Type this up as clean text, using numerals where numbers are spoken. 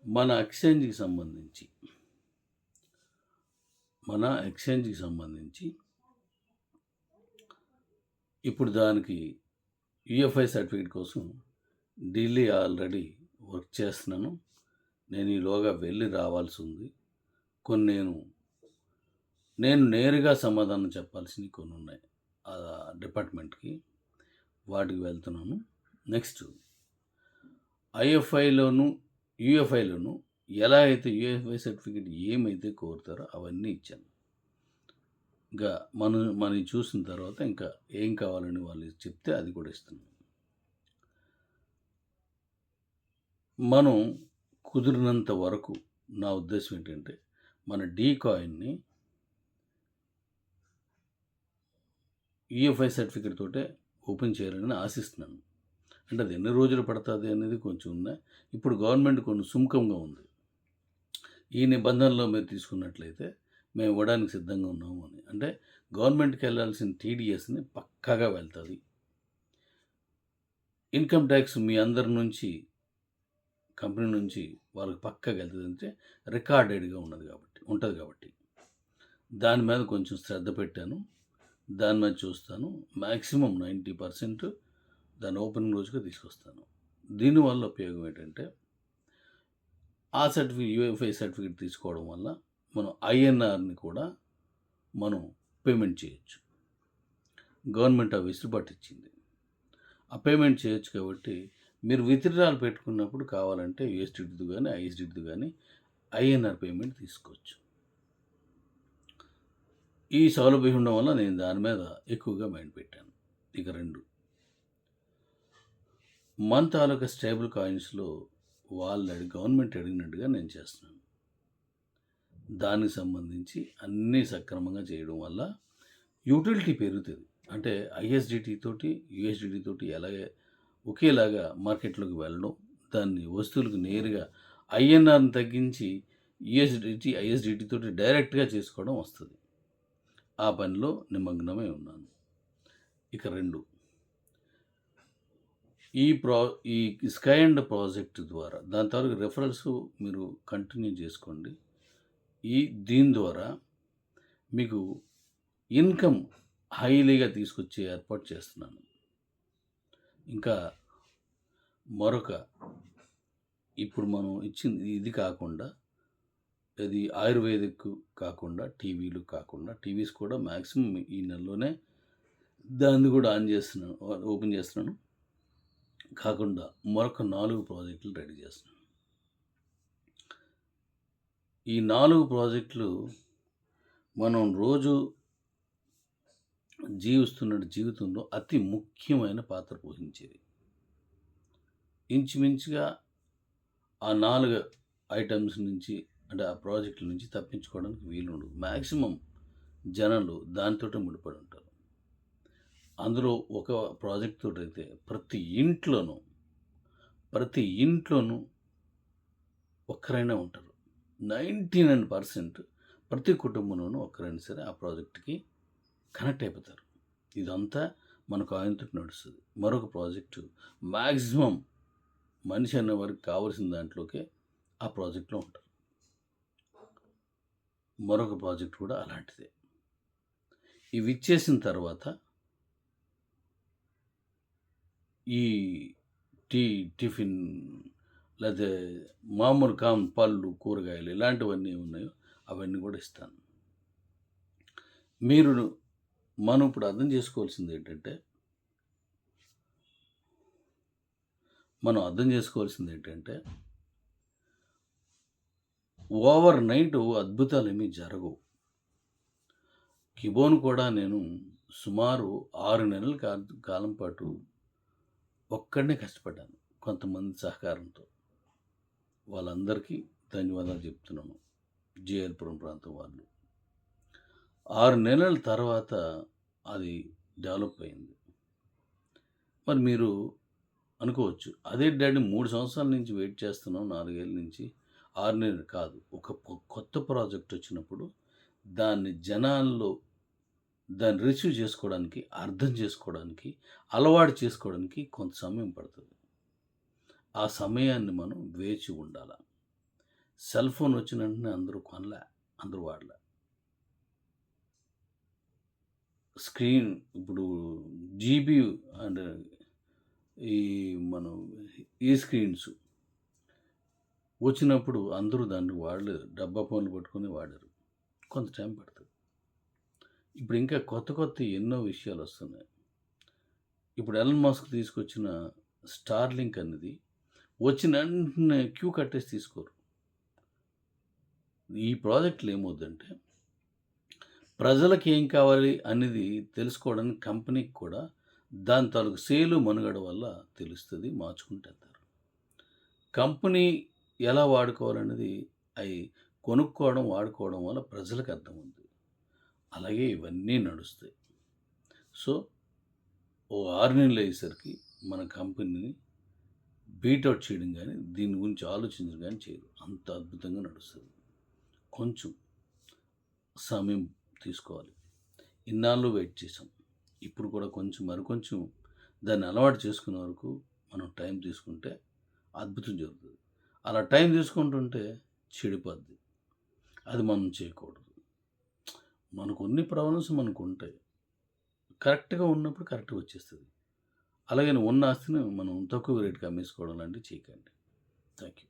మన ఎక్స్‌చేంజ్‌కి సంబంధించి, మన ఎక్స్‌చేంజ్‌కి సంబంధించి ఇప్పుడు దానికి యూఎఫ్ఐ సర్టిఫికేట్ కోసం ఢిల్లీ ఆల్రెడీ వర్క్ చేస్తున్నాను. నేను ఈలోగా వెళ్ళి రావాల్సుంది. కొన్ని నేను నేరుగా సమాధానం చెప్పాల్సినవి కొన్నున్నాయి. డిపార్ట్‌మెంట్‌కి. వాటికి వెళ్తున్నాను. నెక్స్ట్ ఐఎఫ్ఐలోను, యూఎఫ్ఐలోను ఎలా అయితే యూఎఫ్ఐ సర్టిఫికేట్ ఏమైతే కోరుతారో అవన్నీ ఇచ్చాను. ఇంకా మనయి చూసిన తర్వాత ఇంకా ఏం కావాలని వాళ్ళు చెప్తే అది కూడా ఇస్తున్నాను. మనం కుదిరినంత వరకు నా ఉద్దేశ్యం ఏంటంటే, మన డీ కాయిన్‌ని ఈఎఫ్ఐ సర్టిఫికేట్ తోటే ఓపెన్ చేయాలని ఆశిస్తున్నాను. అంటే అది ఎన్ని రోజులు పడతది అనేది కొంచెం ఉన్నాయి. ఇప్పుడు గవర్నమెంట్ కొన్ని సుముఖంగా ఉంది. ఈ నిబంధనలో మీరు తీసుకున్నట్లయితే మేము ఇవ్వడానికి సిద్ధంగా ఉన్నాము అని. అంటే గవర్నమెంట్‌కెళ్ళాల్సిన టీడీఎస్‌ని పక్కాగా వెళ్తది. ఇన్‌కమ్ టాక్స్ మీ అందరి నుంచి, కంపెనీ నుంచి వాళ్ళకి పక్కాగా ఎళ్తదంటే రికార్డెడ్‌గా ఉంటది కాబట్టి. దాని మీద కొంచెం శ్రద్ధ పెట్టాను. దాని మీద చూస్తాను. మాక్సిమం 90% దాన్ని ఓపెనింగ్ రోజుకే తీసుకొస్తాను. దీనివల్ల ఉపయోగం ఏంటంటే, ఆ యూఎఫ్ఐ సర్టిఫికేట్ తీసుకోవడం వల్ల మనం ఐఎన్ఆర్‌ని కూడా మనం పేమెంట్ చేయొచ్చు. గవర్నమెంట్ ఆ వెసులుబాటు ఇచ్చింది. ఆ పేమెంట్ చేయొచ్చు కాబట్టి మీరు విత్‌డ్రాల్ పెట్టుకున్నప్పుడు కావాలంటే యూఎస్‌డిటితో గాని, ఐఎస్‌డిటితో గాని ఐఎన్ఆర్ పేమెంట్ తీసుకోవచ్చు. ఈ సౌలభ్యం ఉండడం వల్ల నేను దాని మీద ఎక్కువగా మైండ్ పెట్టాను. ఇక 2 మన తాలూకా స్టేబుల్ కాయిన్స్‌లో గవర్నమెంట్ అడిగినట్టుగా నేను చేస్తున్నాను. దానికి సంబంధించి అన్నీ సక్రమంగా చేయడం వల్ల యుటిలిటీ పెరుగుతది. అంటే ఐఎస్‌డిటి తోటి, యూఎస్‌డిటి తోటి ఎలాగే ఒకేలాగా మార్కెట్‌లోకి వెళ్ళడం, దాన్ని వస్తువులకు నేరుగా ఐఎన్ఆర్‌ని తగ్గించి ఐఎస్‌డిటి తోటి డైరెక్ట్‌గా చేసుకోవడం వస్తది. ఆ పనిలో నిమగ్నమై ఉన్నాను. ఇక 2 ఈ స్కై అండ్ ప్రాజెక్ట్ ద్వారా దాని తాలూకు రిఫరల్స్ మీరు కంటిన్యూ చేసుకోండి. దీని ద్వారా మీకు ఇన్‌కమ్ హైలీగా తీసుకొచ్చే ఏర్పాటు చేస్తున్నాను. ఇంకా మరొక ఇప్పుడు మనం ఇచ్చింది ఇది కాకుండా, ఇది ఆయుర్వేదిక్ కాకుండా, టీవీస్ కూడా మాక్సిమం ఈ నెలలోనే దాన్ని కూడా ఓపెన్ చేస్తున్నాను. కాకుండా మరొక 4 ప్రాజెక్టులు రెడీ చేస్తున్నాను. ఈ 4 ప్రాజెక్టులు మనం రోజు జీవిస్తున్న జీవితంలో అతి ముఖ్యమైన పాత్ర పోషించేవి. ఇంచుమించుగా ఆ 4 ఐటెమ్స్ నుంచి అంటే ఆ ప్రాజెక్టుల నుంచి తప్పించుకోవడానికి వీలుండదు. మాక్సిమం జనాలు దానితోటే ముడిపడి ఉంటారు. అందులో ఒక ప్రాజెక్ట్ తోటైతే ప్రతి ఇంట్లోనూ ఒక్కరైనా ఉంటారు. 99% ప్రతి కుటుంబంలోనూ ఒక్కరైనా సరే ఆ ప్రాజెక్ట్‌కి కనెక్ట్ అయిపోతారు. ఇదంతా మన కాయిన్‌తోటి నడుస్తది. మరొక ప్రాజెక్టు మాక్సిమం మనిషి అనేవారికి కావాల్సిన దాంట్లోకే ఆ ప్రాజెక్ట్‌లో ఉంటారు. మరొక ప్రాజెక్ట్ కూడా అలాంటిదే. ఇవి ఇచ్చేసిన తర్వాత ఈ టిఫిన్ లేతే మామూలు పళ్ళు, కూరగాయలు ఇలాంటివన్నీ ఉన్నాయో అవన్నీ కూడా ఇస్తాను. మనం ఇప్పుడు అర్థం చేసుకోవాల్సింది ఏంటంటే ఓవర్ నైట్ అద్భుతాలేమీ జరగవు. కిబోను కూడా నేను సుమారు 6 నెలల కాలం పాటు ఒక్కడినే కష్టపడ్డాను. కొంతమంది సహకారంతో. వాళ్ళందరికీ ధన్యవాదాలు చెప్తున్నాను. జేఎల్‌పురం ప్రాంతం వాళ్ళు. 6 నెలల తర్వాత అది డెవలప్ అయింది. మరి మీరు అనుకోవచ్చు, అదేంటి డాడీ 3 సంవత్సరాల నుంచి వెయిట్ చేస్తున్నాం, 4 ఏళ్ల నుంచి. 6 నెలలు కాదు. ఒక కొత్త ప్రాజెక్ట్ వచ్చినప్పుడు దాన్ని రిసీవ్ చేసుకోవడానికి, అర్థం చేసుకోవడానికి, అలవాటు చేసుకోవడానికి కొంత సమయం పడతది. ఆ సమయాన్ని మనం వేచి ఉండాల. సెల్ ఫోన్ వచ్చిన వెంటనే అందరూ కొనలే, అందరూ వాడలే. స్క్రీన్ ఇప్పుడు జీబీ అండ్ ఈ మనం ఈ స్క్రీన్స్ వచ్చినప్పుడు అందరూ దాన్ని వాడలేదు. డబ్బా ఫోన్లు పట్టుకొని వాడారు. కొంత టైం పడుతుంది. ఇప్పుడు ఇంకా కొత్త కొత్త ఎన్నో విషయాలు వస్తున్నాయి. ఇప్పుడు ఎలన్ మస్క్ తీసుకొచ్చిన స్టార్లింక్ అనేది వచ్చిన వెంటనే క్యూ కట్టేసి తీసుకోరు. ఈ ప్రాజెక్టులు ఏమవుద్దంటే ప్రజలకి ఏం కావాలి అనేది తెలుసుకోవడానికి కంపెనీకి కూడా దాని తాలూకు సేలు మనుగడ వల్ల తెలుస్తుంది, మార్చుకుంటేస్తారు. కంపెనీ ఎలా వాడుకోవాలనేది అవి కొనుక్కోవడం, వాడుకోవడం వల్ల ప్రజలకు అర్థమవుతుంది. అలాగే ఇవన్నీ నడుస్తాయి. సో, ఓ 6 నెలలు అయ్యేసరికి మన కంపెనీని బీటౌట్ చేయడం గానీ, దీని గురించి ఆలోచించడం గానీ చేయరు. అంత అద్భుతంగా నడుస్తుంది. కొంచెం సమయం తీసుకోవాలి. ఇన్నాళ్ళు వెయిట్ చేసాం. ఇప్పుడు కూడా కొంచెం మరికొంచెం దాన్ని అలవాటు చేసుకునే వరకు మనం టైం తీసుకుంటే అద్భుతం జరుగుతుంది. అలా టైం తీసుకుంటుంటే చెడిపోద్ది. అది మనం చేయకూడదు. మనకున్ని ప్రాబ్లమ్స్ మనకుంటాయి. కరెక్ట్‌గా ఉన్నప్పుడు కరెక్ట్‌గా వచ్చేస్తది. అలాగని ఉన్న ఆస్తిని మనం తక్కువ రేట్‌కి అమ్మేసుకోవడం లాంటివి చేయకండి. Thank you.